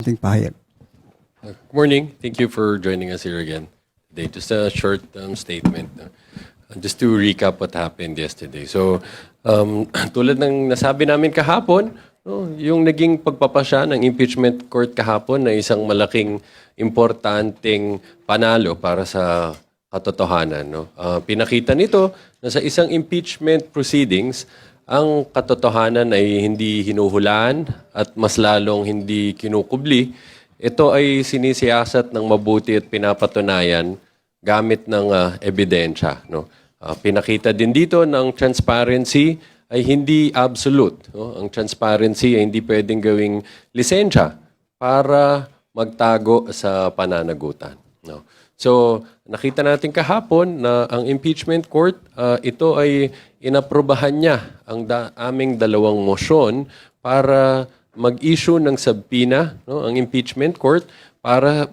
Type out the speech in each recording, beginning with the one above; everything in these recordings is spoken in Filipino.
ating pahayag. Good morning. Thank you for joining us here again today. Just a short statement. Just to recap what happened yesterday. So, tulad ng nasabi namin kahapon, no, yung naging pagpapasya ng impeachment court kahapon na isang malaking importanteng panalo para sa katotohanan. No? Pinakita nito na sa isang impeachment proceedings, ang katotohanan ay hindi hinuhulaan at mas lalong hindi kinukubli. Ito ay sinisiyasat ng mabuti at pinapatunayan gamit ng ebidensya. No? Pinakita din dito ng transparency ay hindi absolute. No? Ang transparency ay hindi pwedeng gawing lisensya para magtago sa pananagutan. No? So, nakita natin kahapon na ang impeachment court, ito ay inaprobahan niya ang aming dalawang motion para mag-issue ng subpoena, no, ang impeachment court, para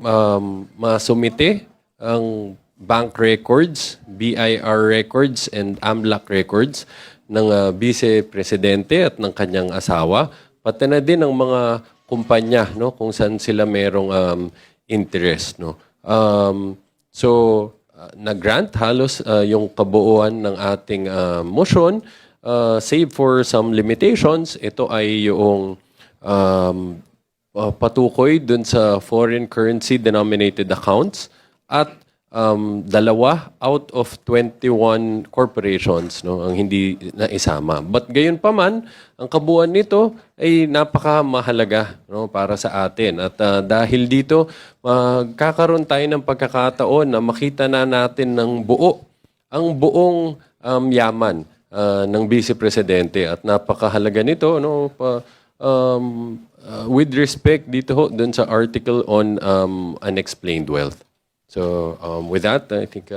masumite ang bank records, BIR records, and AMLAC records ng vice-presidente at ng kanyang asawa, pati na din ang mga kumpanya, no, kung saan sila merong interest. No. Nag-grant halos yung kabuuan ng ating motion, save for some limitations. Ito ay yung patukoy dun sa foreign currency denominated accounts at dalawa out of 21 corporations, no, ang hindi na isama. But gayon pa man, ang kabuuan nito ay napakamahalaga, no, para sa atin. At dahil dito, magkakaroon tayo ng pagkakataon na makita na natin ng buo, ang buong yaman ng Vice Presidente. At napakahalaga nito, no, with respect dito dun sa article on unexplained wealth. So with that, I think